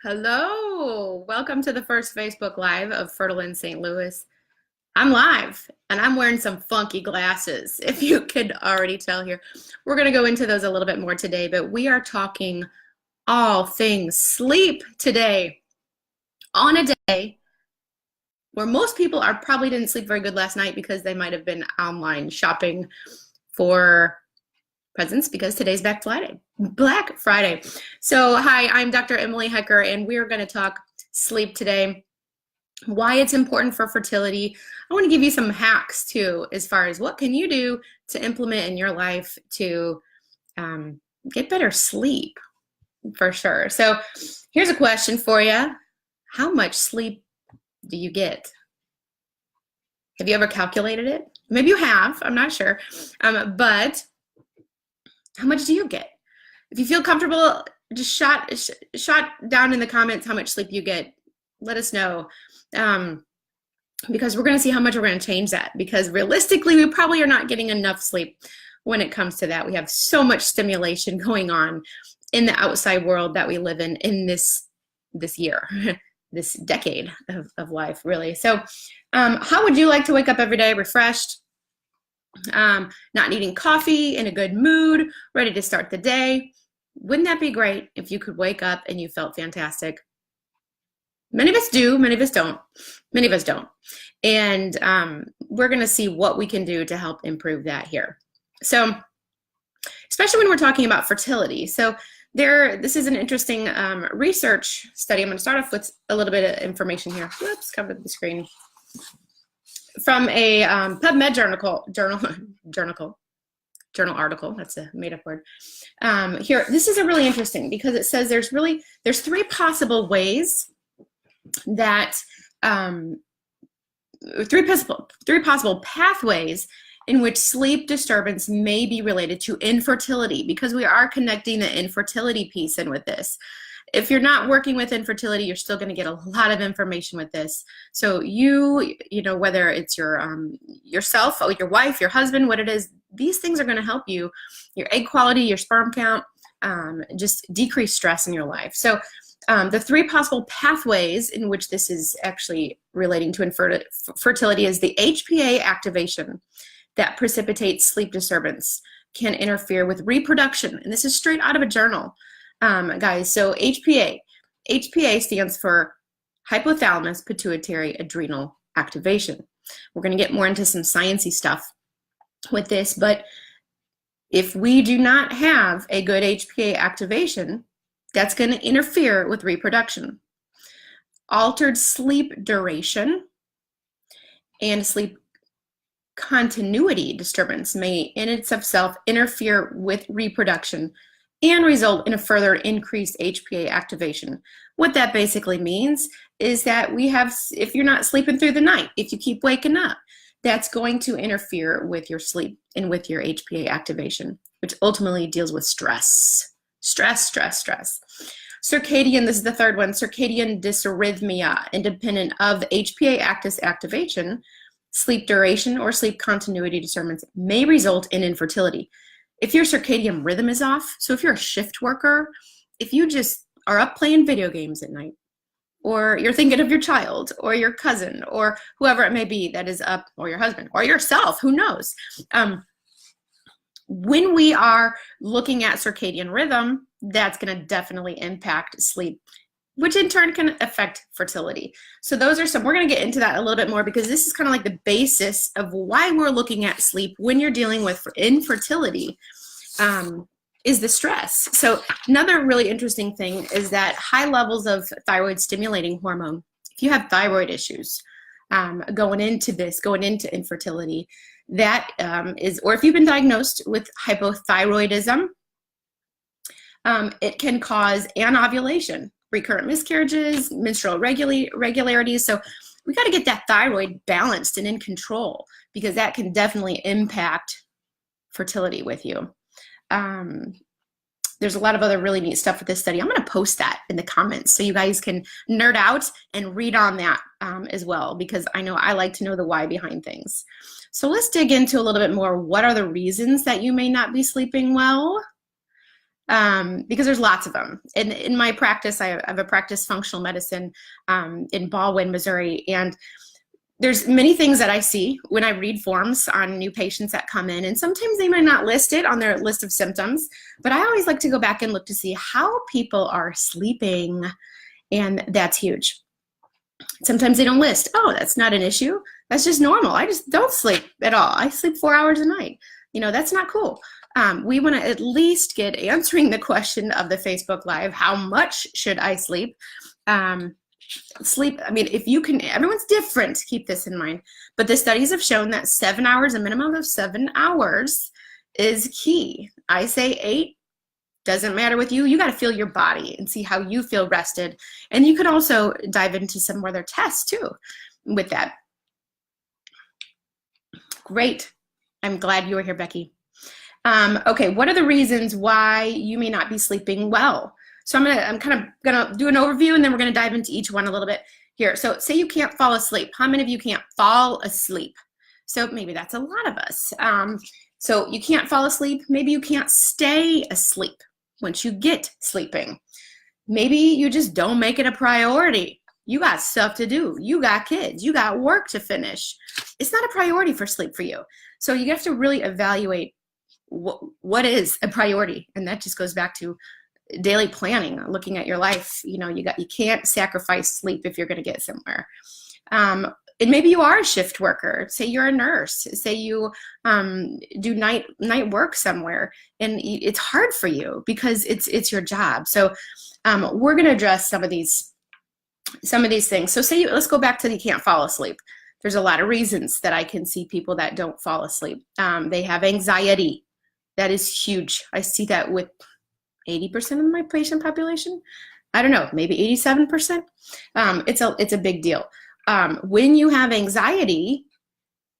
Hello, welcome to the first Facebook Live of Fertile in St. Louis. I'm live and I'm wearing some funky glasses, if you could already tell here. We're going to go into those a little bit more today, but we are talking all things sleep today on a day where most people probably didn't sleep very good last night because they might have been online shopping for presents because today's Black Friday. So hi, I'm Dr. Emily Hecker, and we're going to talk sleep today, why it's important for fertility. I want to give you some hacks too, as far as what can you do to implement in your life to get better sleep, for sure. So here's a question for you. How much sleep do you get? Have you ever calculated it? Maybe you have, I'm not sure, but how much do you get? If you feel comfortable, just shot down in the comments how much sleep you get. Let us know, because we're going to see how much we're going to change that, because realistically we probably are not getting enough sleep when it comes to that. We have so much stimulation going on in the outside world that we live in this year, this decade of life, really. So how would you like to wake up every day refreshed, not needing coffee, in a good mood, ready to start the day? Wouldn't that be great if you could wake up and you felt fantastic? Many of us do, many of us don't. Many of us don't. And we're going to see what we can do to help improve that here. So, especially when we're talking about fertility. So this is an interesting research study. I'm going to start off with a little bit of information here. Whoops, covered the screen. From a PubMed journal article. That's a made-up word. Here, this is a really interesting, because it says there's three possible ways that three possible pathways in which sleep disturbance may be related to infertility, because we are connecting the infertility piece in with this. If you're not working with infertility, you're still going to get a lot of information with this. So you know, whether it's yourself, or your wife, your husband, what it is, these things are going to help you, your egg quality, your sperm count, just decrease stress in your life. So the three possible pathways in which this is actually relating to fertility is the HPA activation that precipitates sleep disturbance, can interfere with reproduction. And this is straight out of a journal. Guys, so HPA stands for hypothalamus pituitary adrenal activation. We're going to get more into some sciencey stuff with this, but if we do not have a good HPA activation, that's going to interfere with reproduction. Altered sleep duration and sleep continuity disturbance may in itself interfere with reproduction and result in a further increased HPA activation. What that basically means is that if you're not sleeping through the night, if you keep waking up, that's going to interfere with your sleep and with your HPA activation, which ultimately deals with stress. Stress. Circadian, this is the third one, circadian dysrhythmia, independent of HPA activation, sleep duration or sleep continuity disturbance may result in infertility. If your circadian rhythm is off, so if you're a shift worker, if you just are up playing video games at night, or you're thinking of your child or your cousin or whoever it may be that is up, or your husband or yourself, who knows? When we are looking at circadian rhythm, that's going to definitely impact sleep, which in turn can affect fertility. So those are we're going to get into that a little bit more, because this is kind of like the basis of why we're looking at sleep when you're dealing with infertility, is the stress. So another really interesting thing is that high levels of thyroid stimulating hormone, if you have thyroid issues going into infertility, that or if you've been diagnosed with hypothyroidism, it can cause anovulation, recurrent miscarriages, menstrual irregularities. So we got to get that thyroid balanced and in control, because that can definitely impact fertility with you. There's a lot of other really neat stuff with this study. I'm going to post that in the comments so you guys can nerd out and read on that as well, because I know I like to know the why behind things. So let's dig into a little bit more. What are the reasons that you may not be sleeping well? because there's lots of them. In my practice, I have a practice functional medicine in Baldwin, Missouri, and there's many things that I see when I read forms on new patients that come in, and sometimes they might not list it on their list of symptoms, but I always like to go back and look to see how people are sleeping, and that's huge. Sometimes they don't list, oh, that's not an issue. That's just normal. I just don't sleep at all. I sleep 4 hours a night. That's not cool. We want to at least get answering the question of the Facebook Live, how much should I sleep? Sleep, if you can, everyone's different, keep this in mind, but the studies have shown that 7 hours, a minimum of 7 hours is key. I say 8, doesn't matter with you. You got to feel your body and see how you feel rested. And you can also dive into some other tests too with that. Great. I'm glad you were here, Becky. Okay, what are the reasons why you may not be sleeping well? So I'm kind of gonna do an overview, and then we're gonna dive into each one a little bit here. So say you can't fall asleep. How many of you can't fall asleep? So maybe that's a lot of us. So you can't fall asleep. Maybe you can't stay asleep once you get sleeping. Maybe you just don't make it a priority. You got stuff to do. You got kids. You got work to finish. It's not a priority for sleep for you. So you have to really evaluate what is a priority, and that just goes back to daily planning, looking at your life. You can't sacrifice sleep if you're going to get somewhere. And maybe you are a shift worker. Say you're a nurse. Say you do night work somewhere, and it's hard for you because it's your job. So we're going to address some of these things. So let's go back to you can't fall asleep. There's a lot of reasons that I can see people that don't fall asleep. They have anxiety. That is huge. I see that with 80% of my patient population. I don't know, maybe 87%. It's a big deal. When you have anxiety,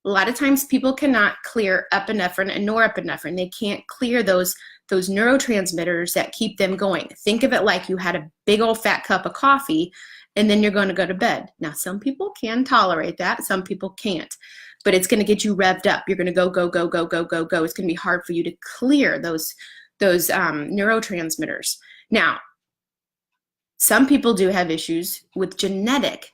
a lot of times people cannot clear epinephrine and norepinephrine. They can't clear those neurotransmitters that keep them going. Think of it like you had a big old fat cup of coffee and then you're going to go to bed. Now, some people can tolerate that. Some people can't. But it's going to get you revved up. You're going to go, go, go, go, go, go, go. It's going to be hard for you to clear those neurotransmitters. Now, some people do have issues with genetic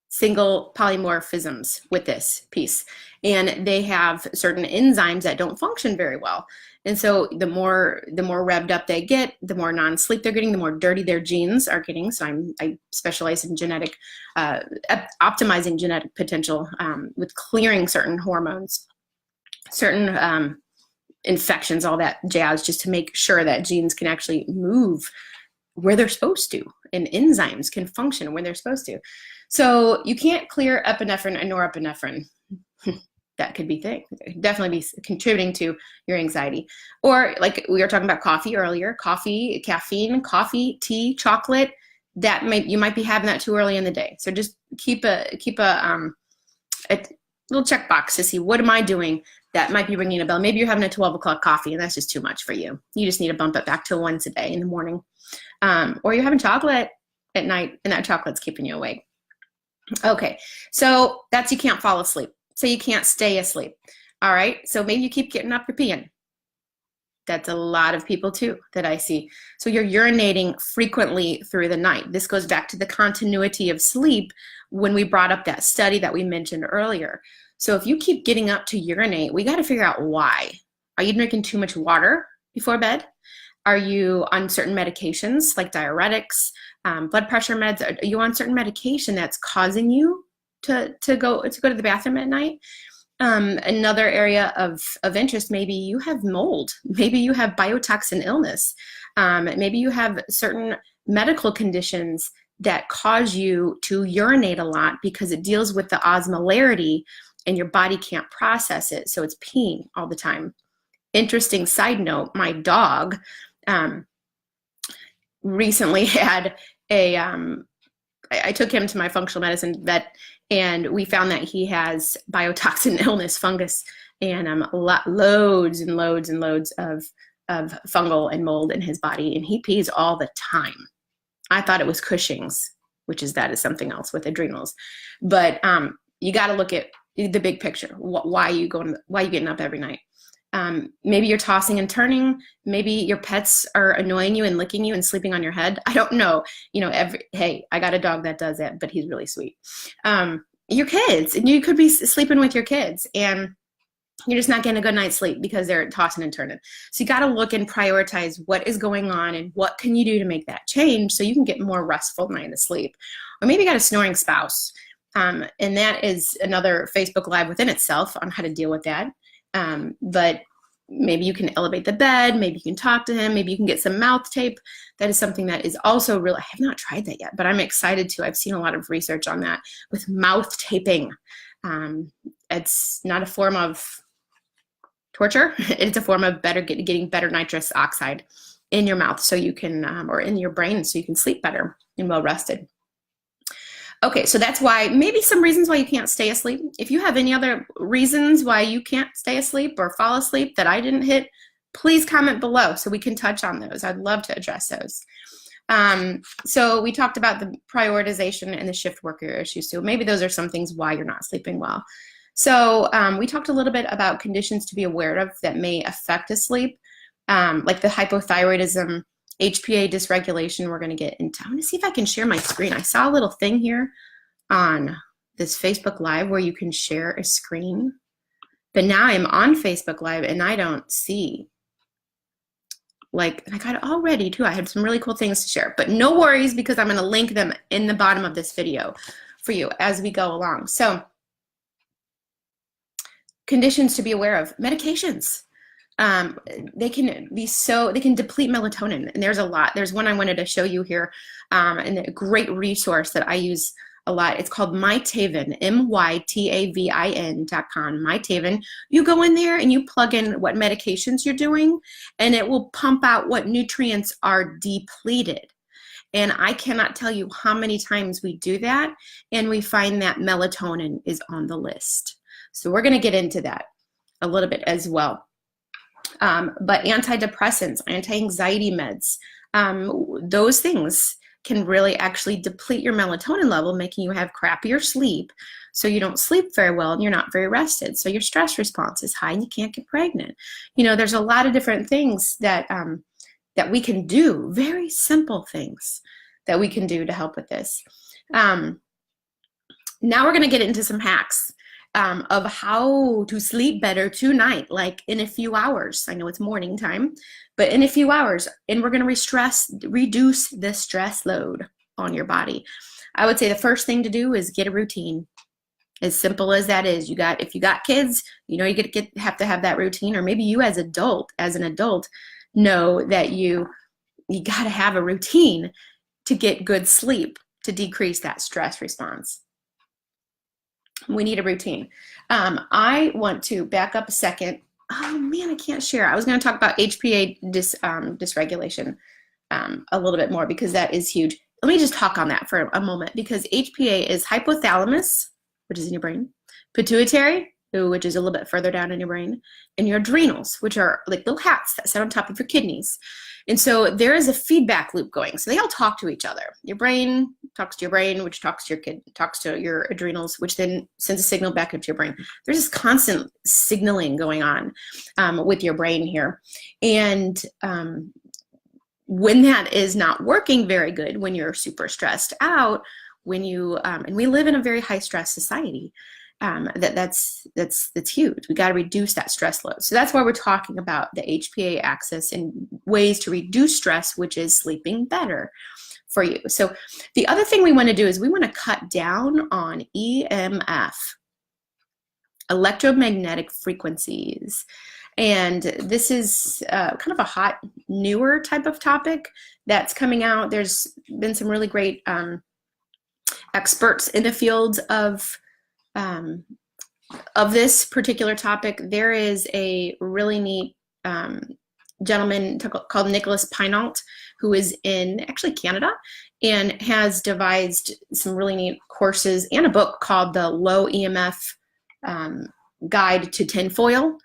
single polymorphisms with this piece, and they have certain enzymes that don't function very well. And so the more revved up they get, the more non-sleep they're getting, the more dirty their genes are getting. So I specialize in genetic, optimizing genetic potential with clearing certain hormones, certain infections, all that jazz, just to make sure that genes can actually move where they're supposed to, and enzymes can function where they're supposed to. So you can't clear epinephrine and norepinephrine. That could be definitely be contributing to your anxiety. Or like we were talking about coffee earlier, caffeine, coffee, tea, chocolate, you might be having that too early in the day. So just keep a little checkbox to see, what am I doing that might be ringing a bell. Maybe you're having a 12 o'clock coffee and that's just too much for you. You just need to bump it back to once a day in the morning. Or you're having chocolate at night and that chocolate's keeping you awake. Okay, so that's you can't fall asleep. So you can't stay asleep. All right, so maybe you keep getting up, you're peeing. That's a lot of people too that I see. So you're urinating frequently through the night. This goes back to the continuity of sleep when we brought up that study that we mentioned earlier. So if you keep getting up to urinate, we got to figure out why. Are you drinking too much water before bed? Are you on certain medications like diuretics, blood pressure meds? Are you on certain medication that's causing you to go to the bathroom at night? Another area of interest, maybe you have mold. Maybe you have biotoxin illness. Maybe you have certain medical conditions that cause you to urinate a lot because it deals with the osmolarity and your body can't process it. So it's peeing all the time. Interesting side note, my dog recently had I took him to my functional medicine vet, and we found that he has biotoxin illness, fungus, and loads and loads and loads of fungal and mold in his body, and he pees all the time. I thought it was Cushing's, that is something else with adrenals. But you got to look at the big picture. Why are you getting up every night? Maybe you're tossing and turning. Maybe your pets are annoying you and licking you and sleeping on your head. I don't know. Hey, I got a dog that does that, but he's really sweet. Your kids, and you could be sleeping with your kids, and you're just not getting a good night's sleep because they're tossing and turning. So you got to look and prioritize what is going on and what can you do to make that change so you can get more restful night of sleep. Or maybe you got a snoring spouse. And that is another Facebook Live within itself on how to deal with that. But maybe you can elevate the bed, maybe you can talk to him, maybe you can get some mouth tape. That is something that is also real. I have not tried that yet, but I'm excited to. I've seen a lot of research on that with mouth taping. It's not a form of torture. It's a form of getting better nitrous oxide in your mouth so you can, or in your brain so you can sleep better and well rested. Okay, so that's why, maybe some reasons why you can't stay asleep. If you have any other reasons why you can't stay asleep or fall asleep that I didn't hit, please comment below so we can touch on those. I'd love to address those. So we talked about the prioritization and the shift worker issues. So maybe those are some things why you're not sleeping well. So we talked a little bit about conditions to be aware of that may affect sleep, like the hypothyroidism, HPA dysregulation. We're going to get into. I'm going to see if I can share my screen. I saw a little thing here on this Facebook Live where you can share a screen, but now I'm on Facebook Live and I don't see. Like, I got it all ready too. I had some really cool things to share, but no worries because I'm going to link them in the bottom of this video for you as we go along. So, conditions to be aware of. Medications. They can deplete melatonin, and there's a lot. There's one I wanted to show you here, and a great resource that I use a lot. It's called Mytavin, mytavin.com, Mytavin. You go in there and you plug in what medications you're doing, and it will pump out what nutrients are depleted. And I cannot tell you how many times we do that, and we find that melatonin is on the list. So we're going to get into that a little bit as well. But antidepressants, anti-anxiety meds, those things can really actually deplete your melatonin level, making you have crappier sleep. So you don't sleep very well and you're not very rested. So your stress response is high and you can't get pregnant. There's a lot of different things that we can do, very simple things that we can do to help with this. Now we're going to get into some hacks of how to sleep better tonight, like in a few hours. I know it's morning time, but in a few hours, and we're going to reduce the stress load on your body. I would say the first thing to do is get a routine. As simple as that is. If you got kids, you have to have that routine, or maybe you as an adult know that you got to have a routine to get good sleep, to decrease that stress response. We need a routine. I want to back up a second. Oh man, I can't share. I was going to talk about HPA dysregulation a little bit more because that is huge. Let me just talk on that for a moment, because HPA is hypothalamus, which is in your brain, pituitary, which is a little bit further down in your brain, and your adrenals, which are like little hats that sit on top of your kidneys. And so there is a feedback loop going. So they all talk to each other. Your brain talks to your brain, which talks to your adrenals, which then sends a signal back up to your brain. There's this constant signaling going on with your brain here. And when that is not working very good, when you're super stressed out, and we live in a very high stress society, that's huge. We got to reduce that stress load. So that's why we're talking about the HPA axis and ways to reduce stress, which is sleeping better for you. So the other thing we want to do is we want to cut down on EMF, electromagnetic frequencies. And this is kind of a hot, newer type of topic that's coming out. There's been some really great experts in the field of this particular topic. There is a really neat gentleman called Nicholas Pineault, who is in actually Canada and has devised some really neat courses and a book called The Low EMF Guide to Tinfoil.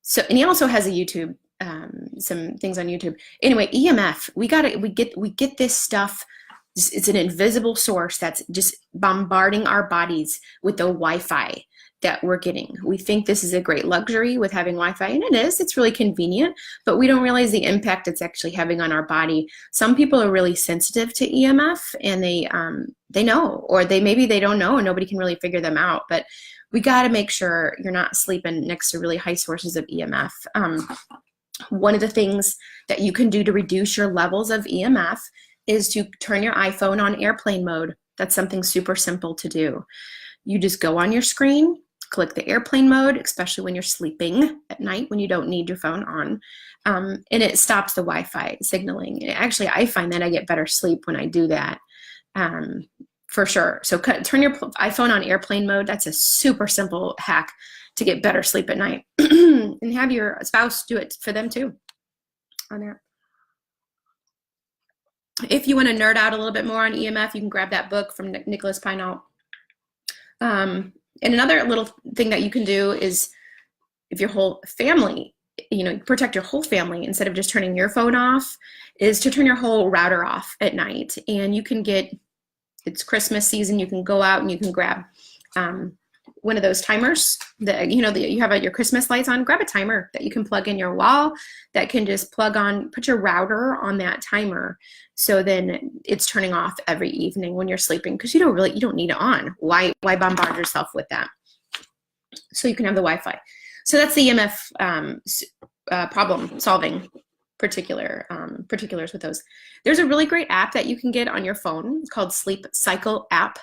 So, and he also has a YouTube, some things on YouTube. Anyway, EMF, we get this stuff. It's an invisible source that's just bombarding our bodies with the Wi-Fi that we're getting. We think this is a great luxury with having Wi-Fi, and it is. It's really convenient, but we don't realize the impact it's actually having on our body. Some people are really sensitive to EMF, and they know, or maybe they don't know, and nobody can really figure them out. But we got to make sure you're not sleeping next to really high sources of EMF. One of the things that you can do to reduce your levels of EMF is to turn your iPhone on airplane mode. That's something super simple to do. You just go on your screen, click the airplane mode, especially when you're sleeping at night when you don't need your phone on, and it stops the Wi-Fi signaling. Actually, I find that I get better sleep when I do that, for sure. So turn your iPhone on airplane mode. That's a super simple hack to get better sleep at night. And have your spouse do it for them too on there. If you want to nerd out a little bit more on EMF, you can grab that book from Nicholas Pineault. And another little thing that you can do is, if your whole family, protect your whole family instead of just turning your phone off, is to turn your whole router off at night. And you can it's Christmas season, you can go out and you can grab one of those timers that you have your Christmas lights on. Grab a timer that you can plug in your wall that can just put your router on that timer, so then it's turning off every evening when you're sleeping, because you don't need it on. Why bombard yourself with that? So you can have the Wi-Fi. So that's the EMF problem solving particulars with those. There's a really great app that you can get on your phone. It's called Sleep Cycle app.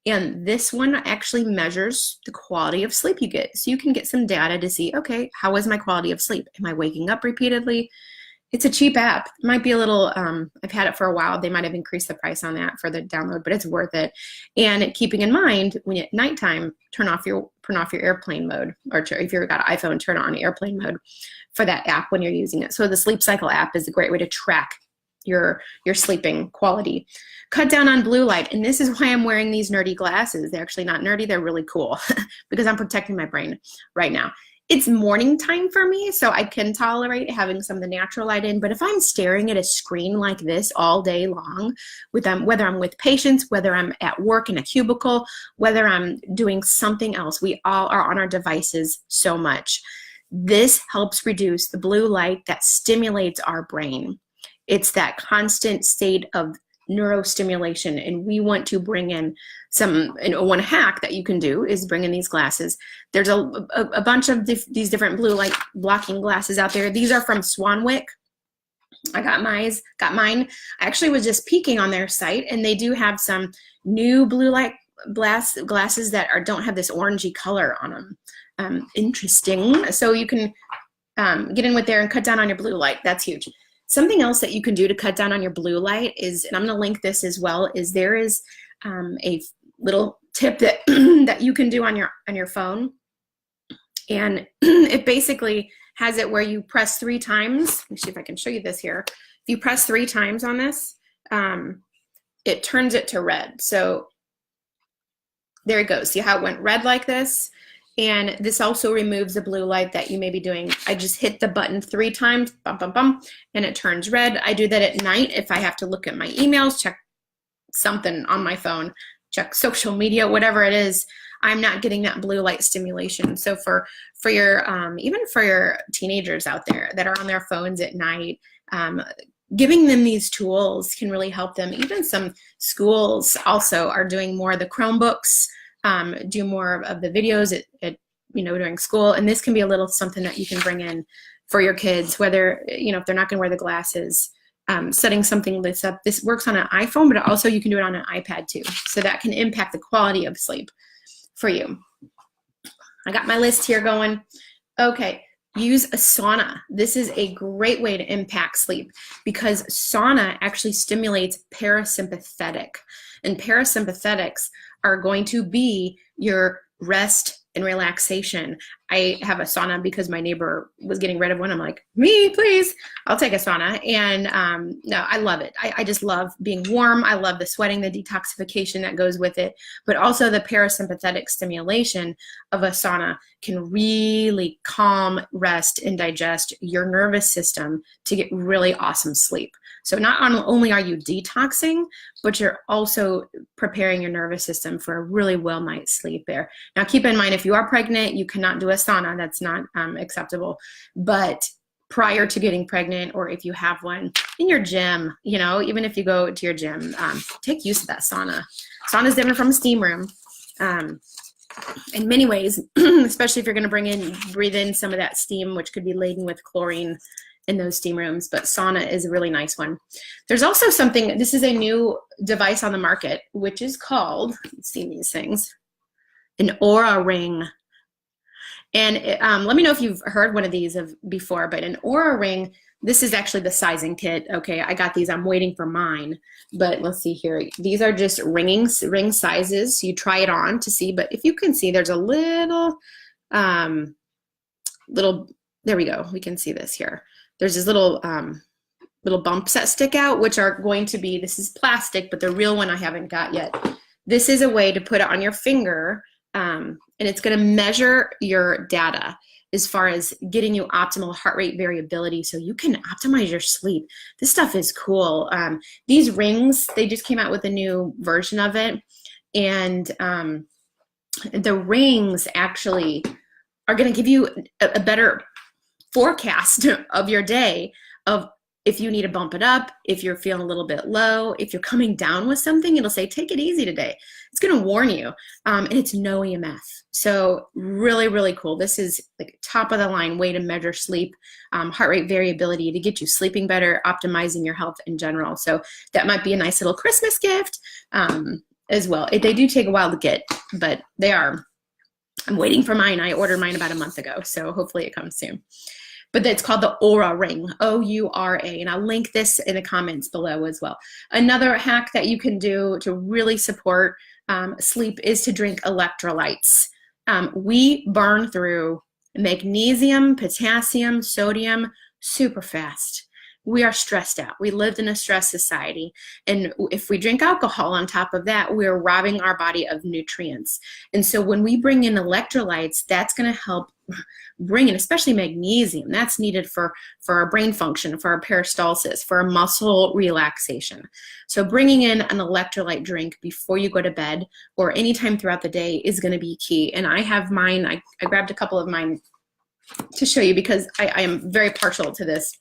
And this one actually measures the quality of sleep you get. So you can get some data to see, okay, how is my quality of sleep? Am I waking up repeatedly? It's a cheap app. It might be a little, I've had it for a while. They might have increased the price on that for the download, but it's worth it. And keeping in mind, when at nighttime, turn off your airplane mode, or if you've got an iPhone, turn on airplane mode for that app when you're using it. So the Sleep Cycle app is a great way to track your sleeping quality. Cut down on blue light. And this is why I'm wearing these nerdy glasses. They're actually not nerdy. They're really cool because I'm protecting my brain right now. It's morning time for me, so I can tolerate having some of the natural light in. But if I'm staring at a screen like this all day long, whether I'm with patients, whether I'm at work in a cubicle, whether I'm doing something else, we all are on our devices so much. This helps reduce the blue light that stimulates our brain. It's that constant state of neurostimulation, and we want to bring in one hack that you can do is bring in these glasses. There's a bunch of these different blue light blocking glasses out there. These are from Swanwick. I got mine. I actually was just peeking on their site, and they do have some new blue light glasses that don't have this orangey color on them. Interesting. So you can get in with there and cut down on your blue light. That's huge. Something else that you can do to cut down on your blue light is, and I'm going to link this as well, is there is a little tip that that you can do on your phone, and it basically has it where you press 3 times. Let me see if I can show you this here. If you press 3 times on this, it turns it to red. So there it goes. See how it went red like this? And this also removes the blue light that you may be doing. I just hit the button 3 times, bum, bum, bum, and it turns red. I do that at night if I have to look at my emails, check something on my phone, check social media, whatever it is. I'm not getting that blue light stimulation. So for your even for your teenagers out there that are on their phones at night, giving them these tools can really help them. Even some schools also are doing more of the Chromebooks. Do more of the videos at during school, and this can be a little something that you can bring in for your kids, whether if they're not going to wear the glasses. Setting something this up. This works on an iPhone, but also you can do it on an iPad too, so that can impact the quality of sleep for you. I got my list here going. Okay, use a sauna. This is a great way to impact sleep because sauna actually stimulates parasympathetic, and parasympathetics are going to be your rest and relaxation. I have a sauna because my neighbor was getting rid of one. I'm like, me, please, I'll take a sauna. And no, I love it. I just love being warm. I love the sweating, the detoxification that goes with it, but also the parasympathetic stimulation of a sauna can really calm, rest, and digest your nervous system to get really awesome sleep. So not only are you detoxing, but you're also preparing your nervous system for a really well night's sleep there. Now, keep in mind, if you are pregnant, you cannot do a sauna. That's not acceptable. But prior to getting pregnant, or if you have one in your gym, you know, even if you go to your gym, take use of that sauna. Sauna is different from a steam room. In many ways, especially if you're going to breathe in some of that steam, which could be laden with chlorine in those steam rooms, but sauna is a really nice one. There's also something, this is a new device on the market, which is called, let's see these things, an Aura Ring. And let me know if you've heard one of these before, but an Aura Ring, this is actually the sizing kit. Okay, I got these, I'm waiting for mine, but let's see here. These are just ring sizes. So you try it on to see, but if you can see, there's a little, there we go. We can see this here. There's these little bumps that stick out, which are going to be, this is plastic, but the real one I haven't got yet. This is a way to put it on your finger, and it's going to measure your data as far as getting you optimal heart rate variability so you can optimize your sleep. This stuff is cool. These rings, they just came out with a new version of it, and the rings actually are going to give you a better forecast of your day, of if you need to bump it up, if you're feeling a little bit low, if you're coming down with something, it'll say, take it easy today. It's going to warn you. And it's no EMF. So really, really cool. This is like top of the line way to measure sleep, heart rate variability to get you sleeping better, optimizing your health in general. So that might be a nice little Christmas gift as well. They do take a while to get, but they are. I'm waiting for mine. I ordered mine about a month ago, so hopefully it comes soon. But it's called the Aura Ring, O-U-R-A, and I'll link this in the comments below as well. Another hack that you can do to really support sleep is to drink electrolytes. We burn through magnesium, potassium, sodium super fast. We are stressed out. We lived in a stress society. And if we drink alcohol on top of that, we're robbing our body of nutrients. And so when we bring in electrolytes, that's going to help bring in, especially magnesium, that's needed for our brain function, for our peristalsis, for our muscle relaxation. So bringing in an electrolyte drink before you go to bed or anytime throughout the day is going to be key. And I have mine. I grabbed a couple of mine to show you because I am very partial to this.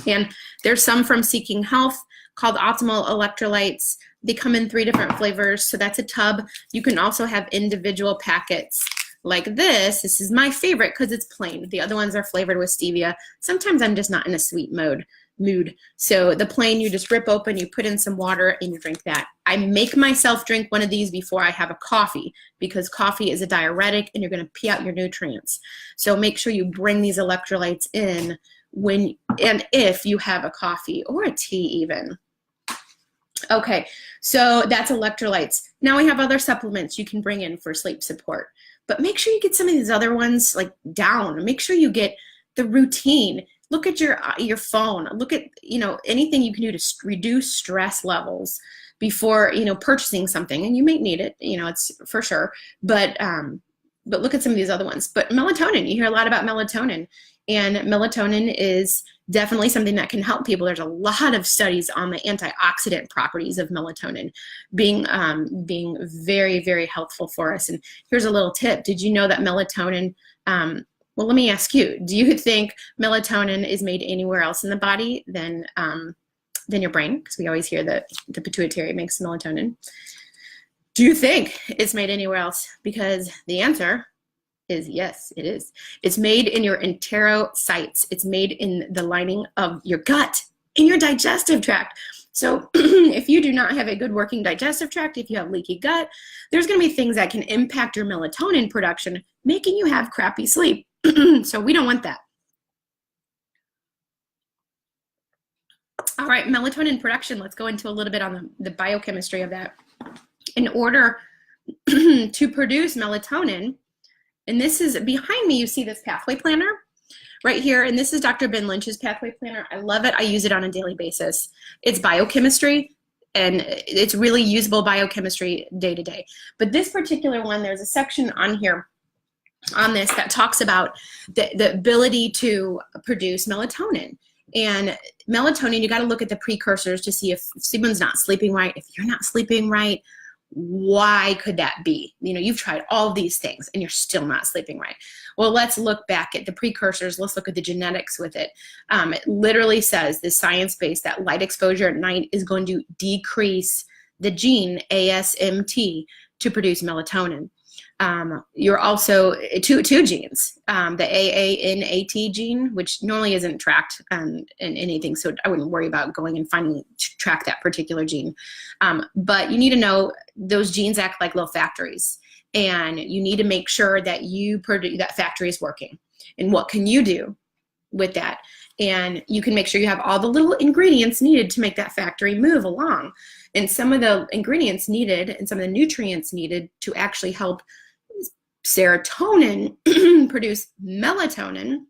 And there's some from Seeking Health called Optimal Electrolytes. They come in 3 different flavors, so that's a tub. You can also have individual packets like this. This is my favorite because it's plain. The other ones are flavored with stevia. Sometimes I'm just not in a sweet mood. So the plain, you just rip open, you put in some water, and you drink that. I make myself drink one of these before I have a coffee because coffee is a diuretic and you're going to pee out your nutrients. So make sure you bring these electrolytes in when and if you have a coffee or a tea even. Okay, so that's electrolytes. Now we have other supplements you can bring in for sleep support, but make sure you get some of these other ones like down. Make sure you get the routine. Look at your phone. Look at, anything you can do to reduce stress levels before, purchasing something, and you may need it, it's for sure, but look at some of these other ones. But melatonin, you hear a lot about melatonin. And melatonin is definitely something that can help people. There's a lot of studies on the antioxidant properties of melatonin being very, very helpful for us. And here's a little tip. Did you know that melatonin, well, let me ask you, do you think melatonin is made anywhere else in the body than your brain? Because we always hear that the pituitary makes melatonin. Do you think it's made anywhere else? Because the answer is yes, it is. It's made in your enterocytes. It's made in the lining of your gut, in your digestive tract. So if you do not have a good working digestive tract, if you have leaky gut, there's going to be things that can impact your melatonin production, making you have crappy sleep. So we don't want that. All right, melatonin production. Let's go into a little bit on the biochemistry of that. In order to produce melatonin, And this is behind me, you see this pathway planner right here. And this is Dr. Ben Lynch's pathway planner. I love it. I use it on a daily basis. It's biochemistry, and it's really usable biochemistry day to day. But this particular one, there's a section on here on this that talks about the ability to produce melatonin. And melatonin, you got to look at the precursors to see if someone's not sleeping right. If you're not sleeping right, why could that be? You know, you've tried all of these things and you're still not sleeping right. Well, let's look back at the precursors. Let's look at the genetics with it. It literally says, the science-based, that light exposure at night is going to decrease the gene ASMT to produce melatonin. You're also two genes, the AANAT gene, which normally isn't tracked in anything, so I wouldn't worry about going and track that particular gene. But you need to know those genes act like little factories, and you need to make sure that that factory is working. And what can you do with that? And you can make sure you have all the little ingredients needed to make that factory move along. And some of the ingredients needed and some of the nutrients needed to actually help serotonin produce melatonin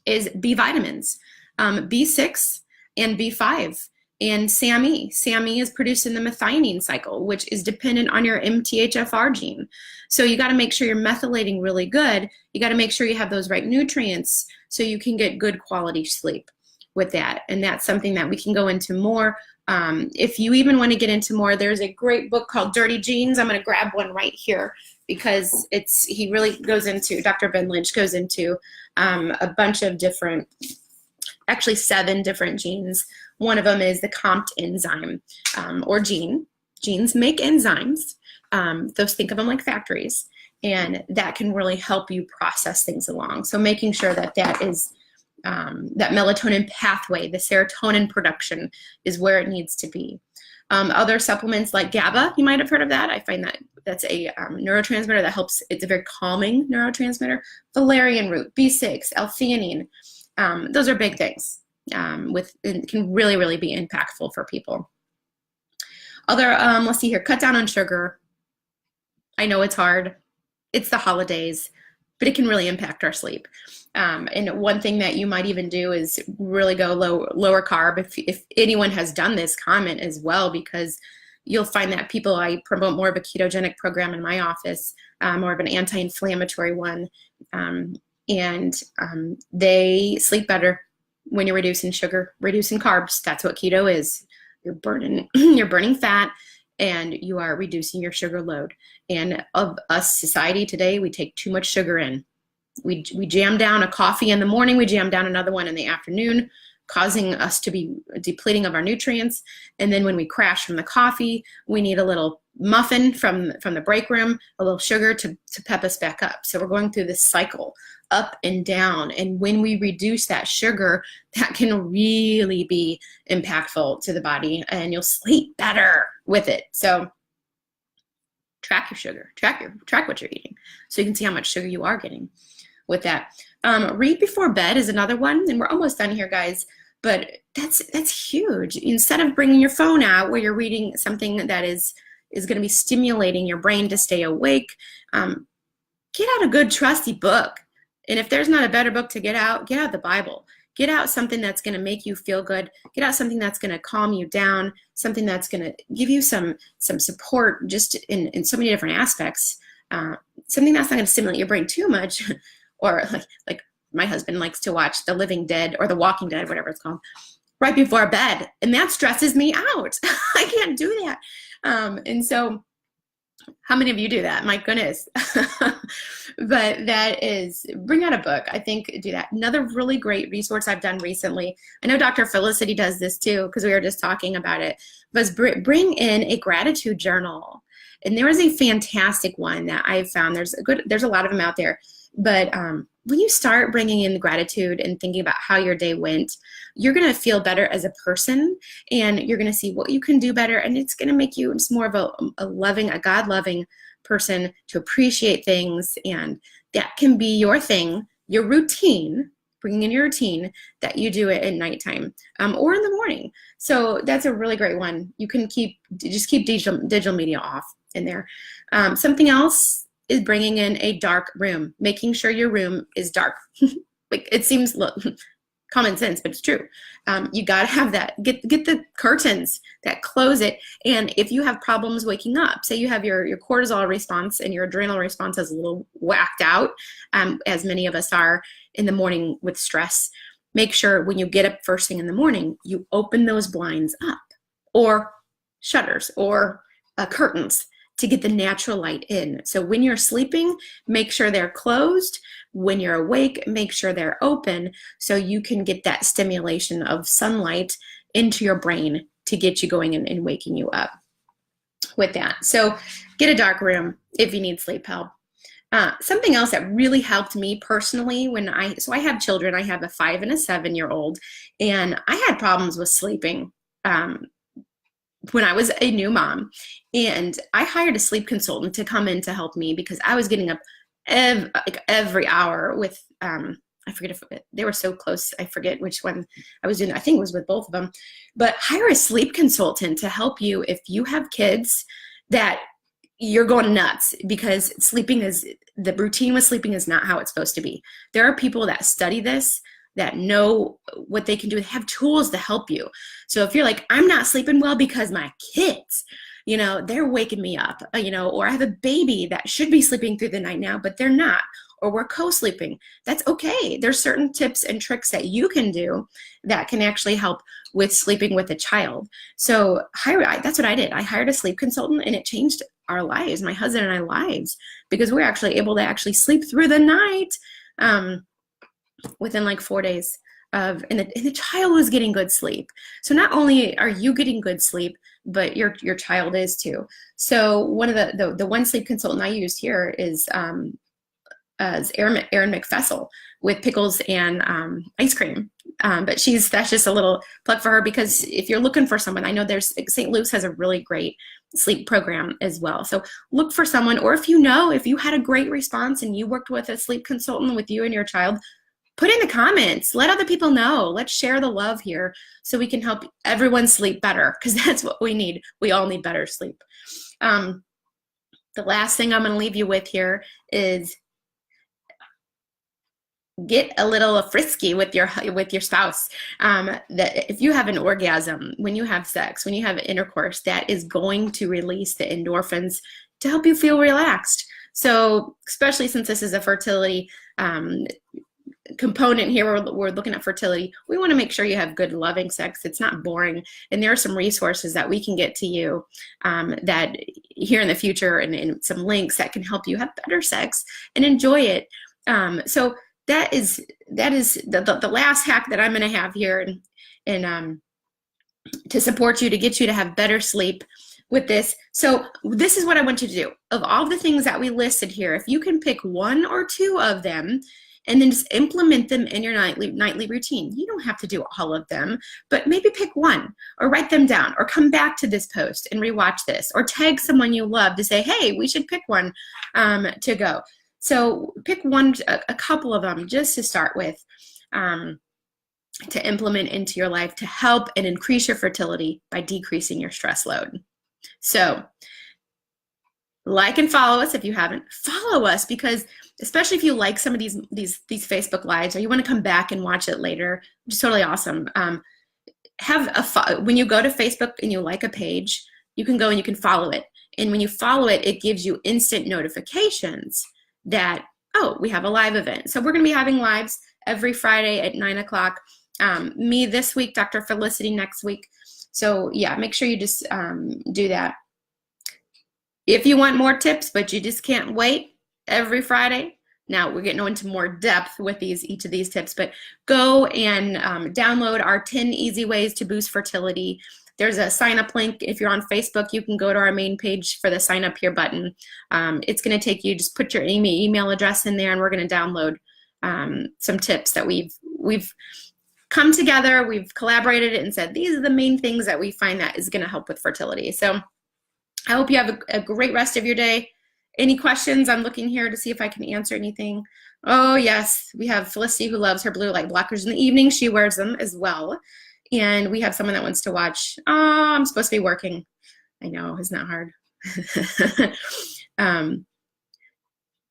is B vitamins, B6 and B5, and SAMe. SAMe is produced in the methionine cycle, which is dependent on your MTHFR gene. So you got to make sure you're methylating really good. You got to make sure you have those right nutrients so you can get good quality sleep with that. And that's something that we can go into more. If you even want to get into more, there's a great book called Dirty Genes. I'm going to grab one right here because he really goes into, Dr. Ben Lynch goes into a bunch of different, actually 7 different genes. One of them is the COMT enzyme or gene. Genes make enzymes. Those, think of them like factories, and that can really help you process things along. So making sure that that is that melatonin pathway, the serotonin production, is where it needs to be. Other supplements like GABA, you might have heard of that. I find that that's a neurotransmitter that helps. It's a very calming neurotransmitter. Valerian root, B6, L-theanine. Those are big things. It can really, really be impactful for people. Let's see here, cut down on sugar. I know it's hard. It's the holidays, but it can really impact our sleep. And one thing that you might even do is really go lower carb. If anyone has done this, comment as well, because you'll find that I promote more of a ketogenic program in my office, more of an anti-inflammatory one. They sleep better when you're reducing sugar, reducing carbs. That's what keto is. You're burning fat, and you are reducing your sugar load. And of us society today, we take too much sugar in. We jam down a coffee in the morning, we jam down another one in the afternoon, causing us to be depleting of our nutrients. And then when we crash from the coffee, we need a little muffin from the break room, a little sugar to pep us back up. So we're going through this cycle up and down. And when we reduce that sugar, that can really be impactful to the body, and you'll sleep better with it. So track your sugar, track what you're eating, so you can see how much sugar you are getting with that. Read before bed is another one, and we're almost done here, guys, but that's huge. Instead of bringing your phone out where you're reading something that is going to be stimulating your brain to stay awake, get out a good trusty book. And if there's not a better book to get out the Bible. Get out something that's going to make you feel good. Get out something that's going to calm you down, something that's going to give you some support just in so many different aspects. Something that's not going to stimulate your brain too much. Or like my husband likes to watch The Living Dead or The Walking Dead, whatever it's called, right before bed. And that stresses me out. I can't do that. And so how many of you do that? My goodness. But bring out a book. I think do that. Another really great resource I've done recently, I know Dr. Felicity does this too, because we were just talking about it, was bring in a gratitude journal. And there is a fantastic one that I've found. There's a lot of them out there. But when you start bringing in gratitude and thinking about how your day went, you're going to feel better as a person, and you're going to see what you can do better, and it's going to make you just more of a God-loving person to appreciate things. And that can be your thing, your routine, bringing in your routine that you do it at nighttime or in the morning. So that's a really great one. You can keep digital media off in there. Something else is bringing in a dark room, making sure your room is dark. Like, it seems, look, common sense, but it's true. You got to have that. Get the curtains that close it. And if you have problems waking up, say you have your cortisol response and your adrenal response is a little whacked out, as many of us are in the morning with stress, make sure when you get up first thing in the morning, you open those blinds up, or shutters, or curtains, to get the natural light in. So when you're sleeping, make sure they're closed. When you're awake, make sure they're open, so you can get that stimulation of sunlight into your brain to get you going and waking you up with that. So get a dark room if you need sleep help. Something else that really helped me personally so I have children. I have a 5 and a 7-year-old, and I had problems with sleeping when I was a new mom, and I hired a sleep consultant to come in to help me because I was getting up every hour with, I forget if they were so close. I forget which one I was doing. I think it was with both of them, but hire a sleep consultant to help you if you have kids that you're going nuts because the routine with sleeping is not how it's supposed to be. There are people that study this, that know what they can do, have tools to help you. So if you're like, I'm not sleeping well because my kids, they're waking me up, or I have a baby that should be sleeping through the night now, but they're not, or we're co-sleeping, that's okay. There's certain tips and tricks that you can do that can actually help with sleeping with a child. So that's what I did. I hired a sleep consultant, and it changed our lives, my husband and I lives, because we're actually able to actually sleep through the night within like 4 days and the child was getting good sleep. So not only are you getting good sleep, but your child is too. So one of the one sleep consultant I used here is Erin McFessel with pickles and ice cream. But that's just a little plug for her, because if you're looking for someone, I know St. Luke's has a really great sleep program as well. So look for someone, or if you had a great response and you worked with a sleep consultant with you and your child, put in the comments, let other people know. Let's share the love here so we can help everyone sleep better, because that's what we need. We all need better sleep. The last thing I'm going to leave you with here is get a little frisky with your spouse. That if you have an orgasm, when you have sex, when you have intercourse, that is going to release the endorphins to help you feel relaxed. So especially since this is a fertility component here, we're looking at fertility, we want to make sure you have good loving sex. It's not boring, and there are some resources that we can get to you that here in the future, and some links that can help you have better sex and enjoy it. So that is the last hack that I'm going to have here, and to support you, to get you to have better sleep with this. So this is what I want you to do. Of all the things that we listed here, if you can pick 1 or 2 of them and then just implement them in your nightly routine. You don't have to do all of them, but maybe pick 1, or write them down, or come back to this post and rewatch this, or tag someone you love to say, hey, we should pick one to go. So pick a couple of them just to start with, to implement into your life to help and increase your fertility by decreasing your stress load. So like and follow us if you haven't. Follow us, because especially if you like some of these Facebook Lives, or you want to come back and watch it later, which is totally awesome. When you go to Facebook and you like a page, you can go and you can follow it. And when you follow it, it gives you instant notifications that, oh, we have a live event. So we're going to be having lives every Friday at 9 o'clock. Me this week, Dr. Felicity next week. So yeah, make sure you just do that. If you want more tips, but you just can't wait, every Friday. Now we're getting into more depth with each of these tips, but go and download our 10 easy ways to boost fertility. There's a sign up link. If you're on Facebook, you can go to our main page for the sign up here button. It's going to take you, just put your email address in there, and we're going to download some tips that we've come together, we've collaborated and said, these are the main things that we find that is going to help with fertility. So I hope you have a great rest of your day. Any questions? I'm looking here to see if I can answer anything. Oh, yes. We have Felicity, who loves her blue light blockers in the evening. She wears them as well. And we have someone that wants to watch. Oh, I'm supposed to be working. I know, it's not hard.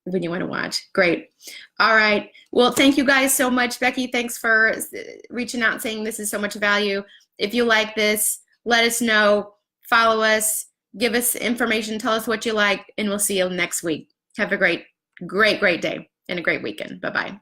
when you want to watch. Great. All right. Well, thank you guys so much. Becky, thanks for reaching out and saying this is so much value. If you like this, let us know. Follow us. Give us information. Tell us what you like, and we'll see you next week. Have a great, great, great day and a great weekend. Bye-bye.